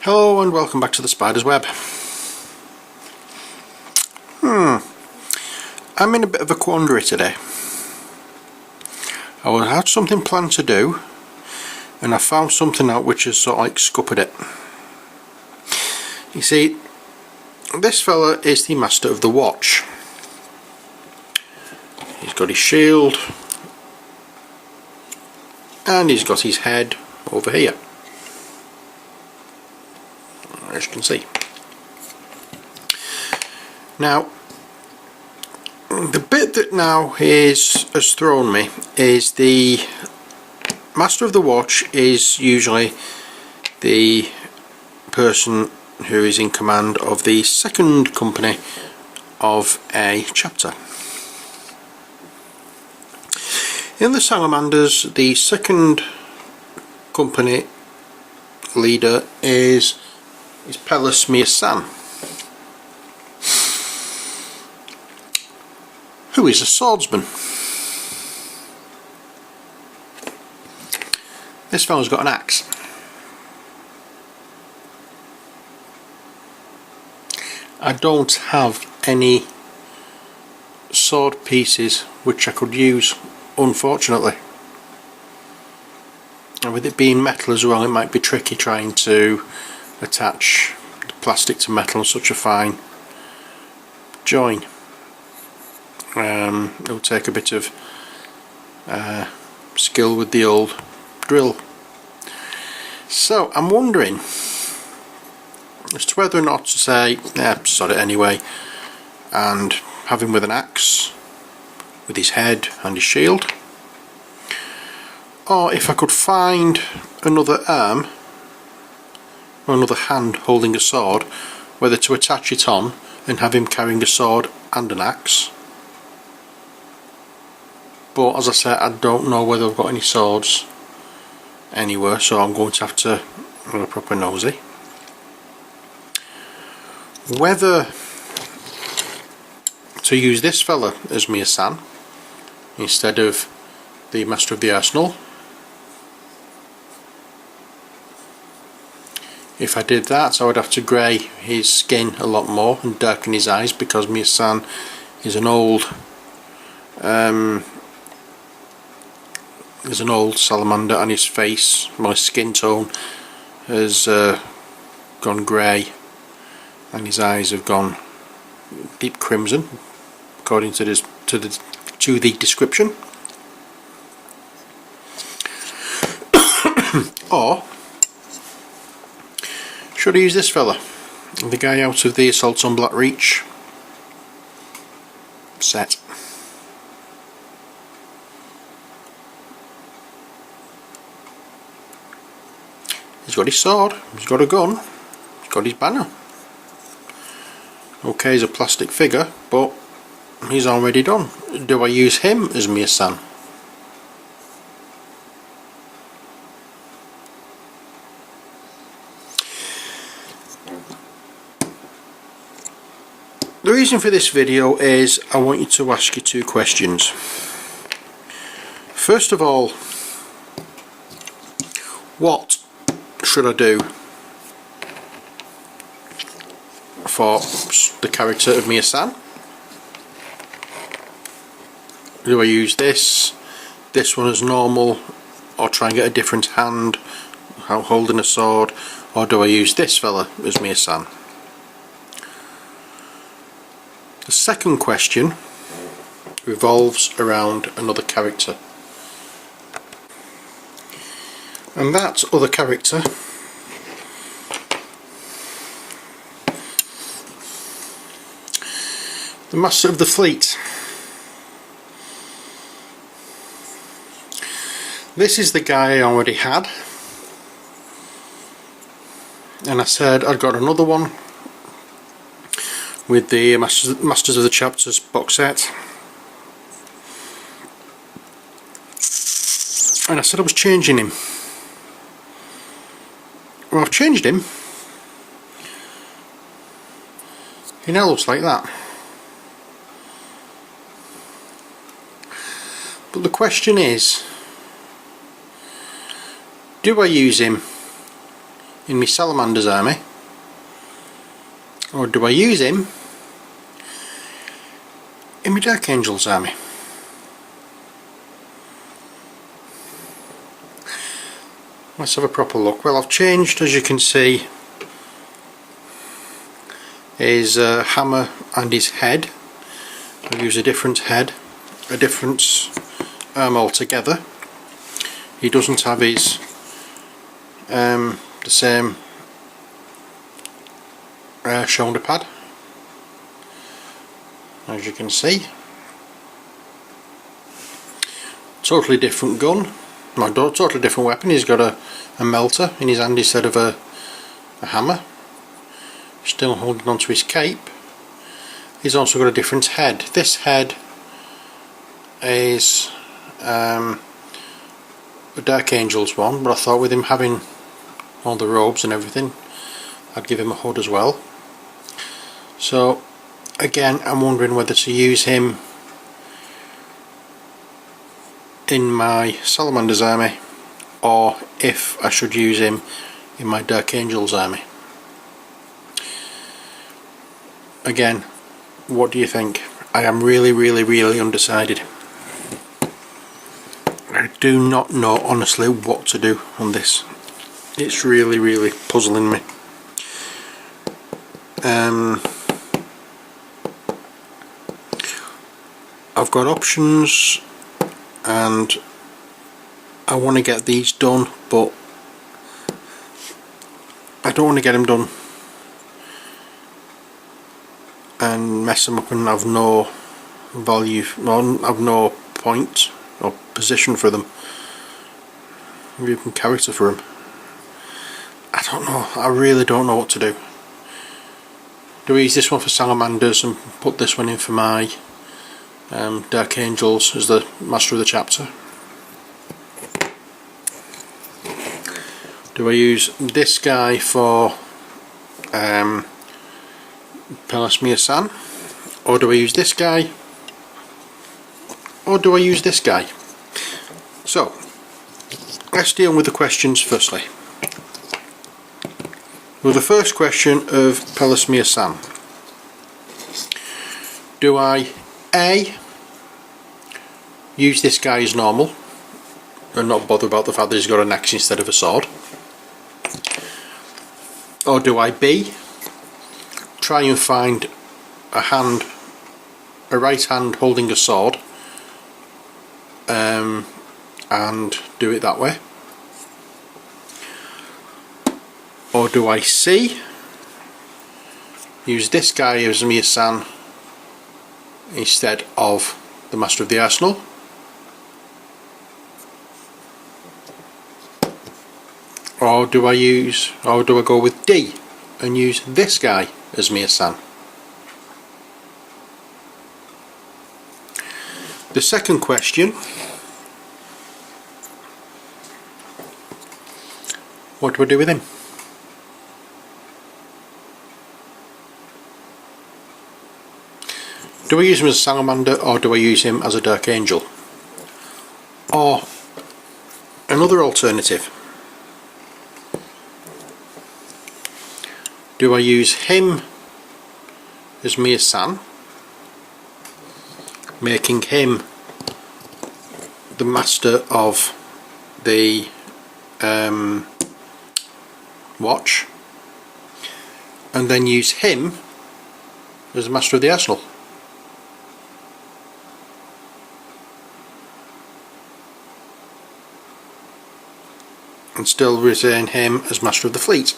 Hello and welcome back to the Spider's Web. I'm in a bit of a quandary today. I had something planned to do and I found something out which has sort of like scuppered it. You see, this fella is the master of the watch. He's got his shield and he's got his head over here, as you can see. Now the bit that now has thrown me is the master of the watch is usually the person who is in command of the second company of a chapter. In the Salamanders, the second company leader is Pelus Mir-San, who is a swordsman. This fellow's got an axe. I don't have any sword pieces which I could use, unfortunately. And with it being metal as well, it might be tricky trying to attach the plastic to metal on such a fine join. It will take a bit of skill with the old drill. So I'm wondering as to whether or not to say, sod it anyway, and have him with an axe, with his head and his shield, or if I could find another arm or another hand holding a sword, whether to attach it on and have him carrying a sword and an axe. But as I said, I don't know whether I've got any swords anywhere, so I'm going to have to have a proper nosy. Whether to use this fella as Mir-San instead of the Master of the Arsenal. If I did that, I would have to grey his skin a lot more and darken his eyes, because Mir-San is an old salamander, and his face, my skin tone, has gone grey, and his eyes have gone deep crimson, according to the description. Or should I use this fella, the guy out of the Assault on Blackreach set? He's got his sword, he's got a gun, he's got his banner. Okay, he's a plastic figure, but he's already done. Do I use him as Mir-San? The reason for this video is I want you to ask you two questions. First of all, what should I do for the character of Mir-San? Do I use this one as normal, or try and get a different hand holding a sword, or do I use this fella as Mir-San? The second question revolves around another character, and that other character the Master of the Fleet. This is the guy I already had, and I said I'd got another one with the Masters of the Chapters box set, and I said I was changing him. Well, I've changed him. He now looks like that. But the question is, do I use him in my Salamander's army, or do I use him in my Dark Angel's army? Let's have a proper look. Well, I've changed, as you can see, his hammer and his head. I've used a different head, a different arm altogether. He doesn't have his the same shoulder pad, as you can see. Totally different gun, totally different weapon. He's got a melter in his hand instead of a hammer. Still holding onto his cape. He's also got a different head. This head is the Dark Angel's one, but I thought with him having all the robes and everything, I'd give him a hood as well. So again, I'm wondering whether to use him in my Salamander's army, or if I should use him in my Dark Angel's army. Again, what do you think? I am really undecided. I do not know honestly what to do on this. It's really puzzling me. I've got options and I want to get these done, but I don't want to get them done and mess them up and have no value, or have no point or position for them, or even character for them. I don't know, I really don't know what to do. Do I use this one for Salamanders and put this one in for my Dark Angels as the Master of the Chapter? Do I use this guy for Pelasmia-san, or do I use this guy, or do I use this guy? So let's deal with the questions firstly. With the first question of Pelasmia-san, do I A, use this guy as normal and not bother about the fact that he's got an axe instead of a sword, or do I B, try and find a right hand holding a sword and do it that way? Or do I C, use this guy as Mia-san instead of the Master of the Arsenal? Or do I go with D and use this guy as Mia-san? The second question, what do I do with him? Do I use him as a Salamander, or do I use him as a Dark Angel? Or another alternative, do I use him as Mia-san, making him the Master of the Watch, and then use him as the Master of the Arsenal? And still retain him as Master of the Fleet?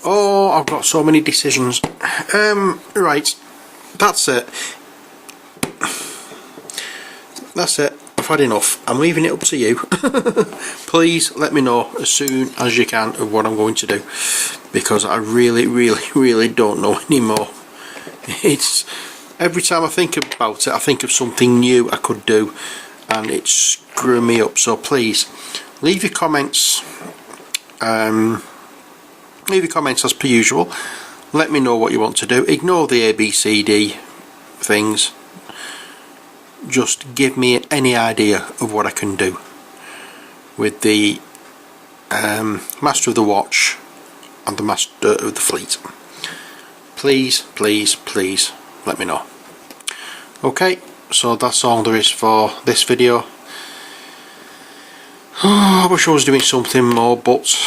Oh, I've got so many decisions. Right, that's it. That's it. I've had enough. I'm leaving it up to you. Please let me know as soon as you can of what I'm going to do, because I really don't know anymore. It's every time I think about it, I think of something new I could do, and it's screwing me up. So please leave your comments. Leave your comments as per usual. Let me know what you want to do. Ignore the ABCD things. Just give me any idea of what I can do with the Master of the Watch and the Master of the Fleet. Please, please, please let me know. Okay, so that's all there is for this video. I wish I was doing something more, but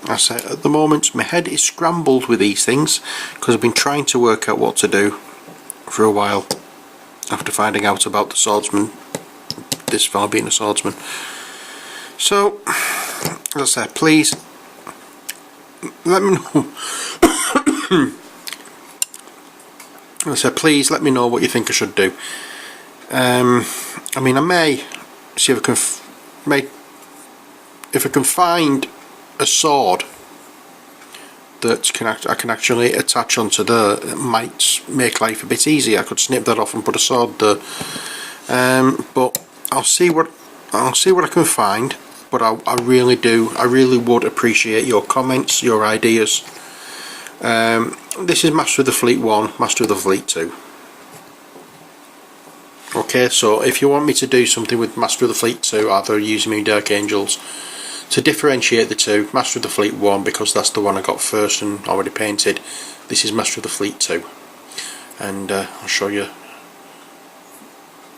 as I said, at the moment my head is scrambled with these things because I've been trying to work out what to do for a while after finding out about the swordsman, this fella being a swordsman. So, as I said, please let me know. As I said, please let me know what you think I should do. I mean, I may see if I can find a sword that I can actually attach onto there. It might make life a bit easier. I could snip that off and put a sword there. But I'll see what I can find. But I really would appreciate your comments, your ideas. This is Master of the Fleet 1, Master of the Fleet 2. Okay, so if you want me to do something with Master of the Fleet 2, either using my Dark Angels, to differentiate the two, Master of the Fleet 1, because that's the one I got first and already painted. This is Master of the Fleet 2. And I'll show you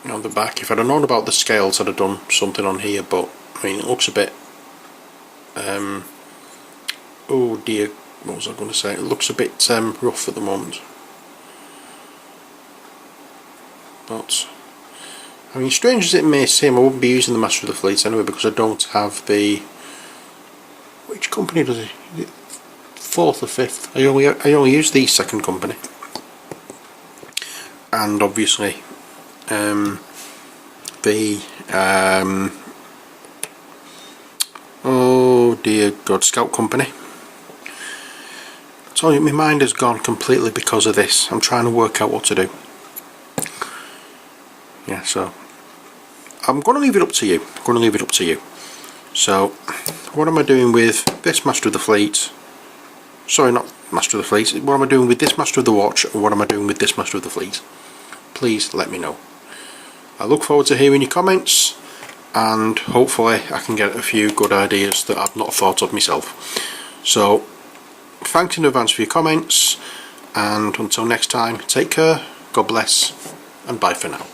on the back. If I'd have known about the scales, I'd have done something on here, but I mean, it looks a bit oh dear, what was I going to say? It looks a bit rough at the moment. But I mean, strange as it may seem, I wouldn't be using the Master of the Fleet anyway because I don't have the... Which company does it? Fourth or fifth? I only use the second company. And obviously the oh dear God, Scout Company. I told you, my mind has gone completely because of this. I'm trying to work out what to do. Yeah, so I'm going to leave it up to you. I'm going to leave it up to you. So, what am I doing with this Master of the Fleet? Sorry, not Master of the Fleet. What am I doing with this Master of the Watch? And what am I doing with this Master of the Fleet? Please let me know. I look forward to hearing your comments, and hopefully I can get a few good ideas that I've not thought of myself. So, thanks in advance for your comments, and until next time, take care, God bless, and bye for now.